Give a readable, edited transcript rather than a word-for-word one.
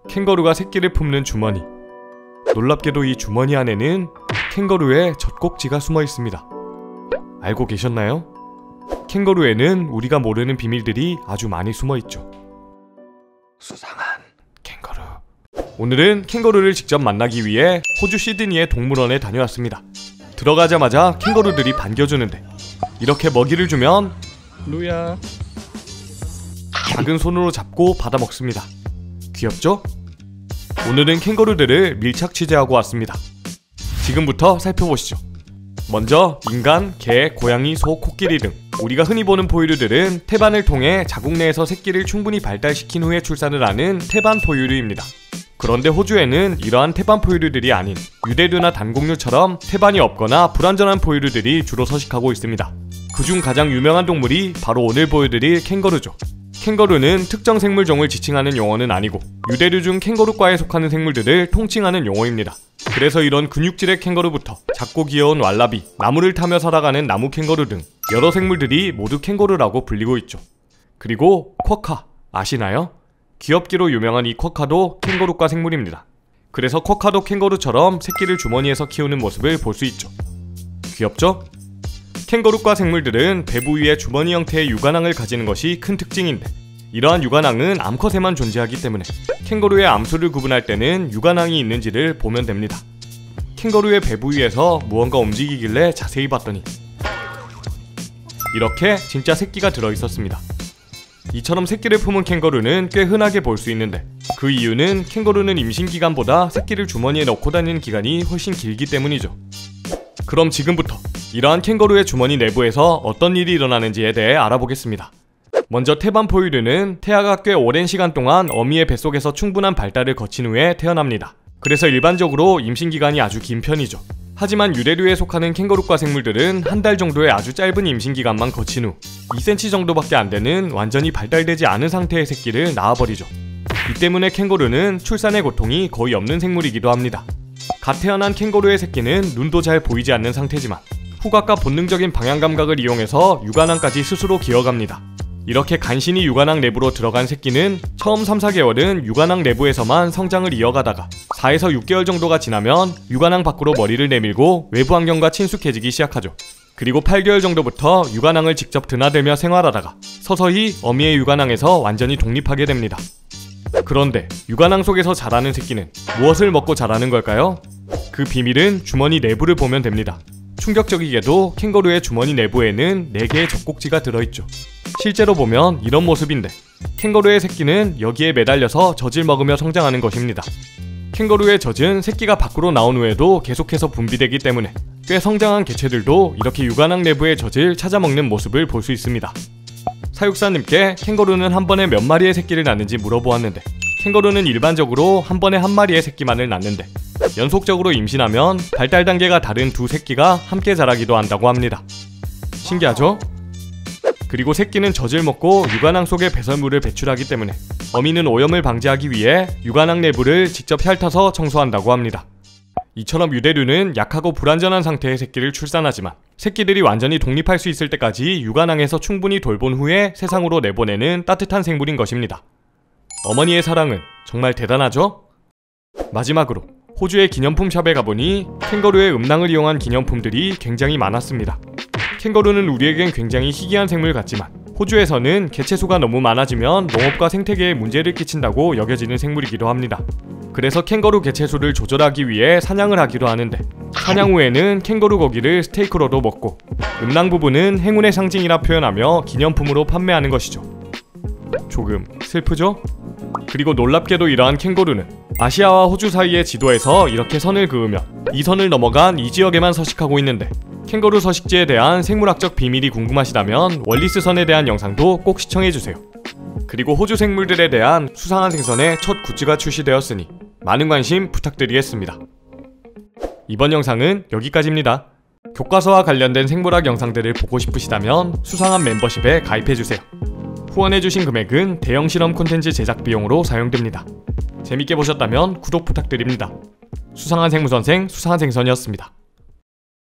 캥거루가 새끼를 품는 주머니. 놀랍게도 이 주머니 안에는 캥거루의 젖꼭지가 숨어 있습니다. 알고 계셨나요? 캥거루에는 우리가 모르는 비밀들이 아주 많이 숨어 있죠. 수상한 캥거루. 오늘은 캥거루를 직접 만나기 위해 호주 시드니의 동물원에 다녀왔습니다. 들어가자마자 캥거루들이 반겨주는데 이렇게 먹이를 주면 루야 작은 손으로 잡고 받아 먹습니다. 귀엽죠? 오늘은 캥거루들을 밀착 취재하고 왔습니다. 지금부터 살펴보시죠. 먼저 인간, 개, 고양이, 소, 코끼리 등 우리가 흔히 보는 포유류들은 태반을 통해 자국 내에서 새끼를 충분히 발달시킨 후에 출산을 하는 태반 포유류입니다. 그런데 호주에는 이러한 태반 포유류들이 아닌 유대류나 단공류처럼 태반이 없거나 불완전한 포유류들이 주로 서식하고 있습니다. 그중 가장 유명한 동물이 바로 오늘 보여드릴 캥거루죠. 캥거루는 특정 생물종을 지칭하는 용어는 아니고 유대류 중 캥거루과에 속하는 생물들을 통칭하는 용어입니다. 그래서 이런 근육질의 캥거루부터 작고 귀여운 왈라비, 나무를 타며 살아가는 나무 캥거루 등 여러 생물들이 모두 캥거루라고 불리고 있죠. 그리고 쿼카, 아시나요? 귀엽기로 유명한 이 쿼카도 캥거루과 생물입니다. 그래서 쿼카도 캥거루처럼 새끼를 주머니에서 키우는 모습을 볼 수 있죠. 귀엽죠? 캥거루과 생물들은 배부 위에 주머니 형태의 유관왕을 가지는 것이 큰 특징인데 이러한 유관왕은 암컷에만 존재하기 때문에 캥거루의 암수를 구분할 때는 유관왕이 있는지를 보면 됩니다. 캥거루의 배부 위에서 무언가 움직이길래 자세히 봤더니 이렇게 진짜 새끼가 들어있었습니다. 이처럼 새끼를 품은 캥거루는 꽤 흔하게 볼 수 있는데 그 이유는 캥거루는 임신기간보다 새끼를 주머니에 넣고 다니는 기간이 훨씬 길기 때문이죠. 그럼 지금부터 이러한 캥거루의 주머니 내부에서 어떤 일이 일어나는지에 대해 알아보겠습니다. 먼저 태반 포유류는 태아가 꽤 오랜 시간 동안 어미의 뱃속에서 충분한 발달을 거친 후에 태어납니다. 그래서 일반적으로 임신기간이 아주 긴 편이죠. 하지만 유대류에 속하는 캥거루과 생물들은 한 달 정도의 아주 짧은 임신기간만 거친 후 2cm 정도밖에 안 되는 완전히 발달되지 않은 상태의 새끼를 낳아버리죠. 이 때문에 캥거루는 출산의 고통이 거의 없는 생물이기도 합니다. 갓 태어난 캥거루의 새끼는 눈도 잘 보이지 않는 상태지만 후각과 본능적인 방향 감각을 이용해서 유관왕까지 스스로 기어갑니다. 이렇게 간신히 유관왕 내부로 들어간 새끼는 처음 3-4개월은 유관왕 내부에서만 성장을 이어가다가 4에서 6개월 정도가 지나면 유관왕 밖으로 머리를 내밀고 외부 환경과 친숙해지기 시작하죠. 그리고 8개월 정도부터 유관왕을 직접 드나들며 생활하다가 서서히 어미의 유관왕에서 완전히 독립하게 됩니다. 그런데 유관왕 속에서 자라는 새끼는 무엇을 먹고 자라는 걸까요? 그 비밀은 주머니 내부를 보면 됩니다. 충격적이게도 캥거루의 주머니 내부에는 4개의 젖꼭지가 들어있죠. 실제로 보면 이런 모습인데 캥거루의 새끼는 여기에 매달려서 젖을 먹으며 성장하는 것입니다. 캥거루의 젖은 새끼가 밖으로 나온 후에도 계속해서 분비되기 때문에 꽤 성장한 개체들도 이렇게 유관왕 내부의 젖을 찾아먹는 모습을 볼 수 있습니다. 사육사님께 캥거루는 한 번에 몇 마리의 새끼를 낳는지 물어보았는데 캥거루는 일반적으로 한 번에 한 마리의 새끼만을 낳는데 연속적으로 임신하면 발달 단계가 다른 두 새끼가 함께 자라기도 한다고 합니다. 신기하죠? 그리고 새끼는 젖을 먹고 유관왕 속에 배설물을 배출하기 때문에 어미는 오염을 방지하기 위해 유관왕 내부를 직접 핥아서 청소한다고 합니다. 이처럼 유대류는 약하고 불완전한 상태의 새끼를 출산하지만 새끼들이 완전히 독립할 수 있을 때까지 유관왕에서 충분히 돌본 후에 세상으로 내보내는 따뜻한 생물인 것입니다. 어머니의 사랑은 정말 대단하죠? 마지막으로 호주의 기념품 샵에 가보니 캥거루의 음낭을 이용한 기념품들이 굉장히 많았습니다. 캥거루는 우리에겐 굉장히 희귀한 생물 같지만 호주에서는 개체수가 너무 많아지면 농업과 생태계에 문제를 끼친다고 여겨지는 생물이기도 합니다. 그래서 캥거루 개체수를 조절하기 위해 사냥을 하기도 하는데 사냥 후에는 캥거루 고기를 스테이크로도 먹고 음낭 부분은 행운의 상징이라 표현하며 기념품으로 판매하는 것이죠. 조금 슬프죠? 그리고 놀랍게도 이러한 캥거루는 아시아와 호주 사이의 지도에서 이렇게 선을 그으며 이 선을 넘어간 이 지역에만 서식하고 있는데 캥거루 서식지에 대한 생물학적 비밀이 궁금하시다면 월리스 선에 대한 영상도 꼭 시청해주세요. 그리고 호주 생물들에 대한 수상한 생선의 첫 굿즈가 출시되었으니 많은 관심 부탁드리겠습니다. 이번 영상은 여기까지입니다. 교과서와 관련된 생물학 영상들을 보고 싶으시다면 수상한 멤버십에 가입해주세요. 후원해주신 금액은 대형 실험 콘텐츠 제작 비용으로 사용됩니다. 재밌게 보셨다면 구독 부탁드립니다. 수상한 생물선생 수상한 생선이었습니다.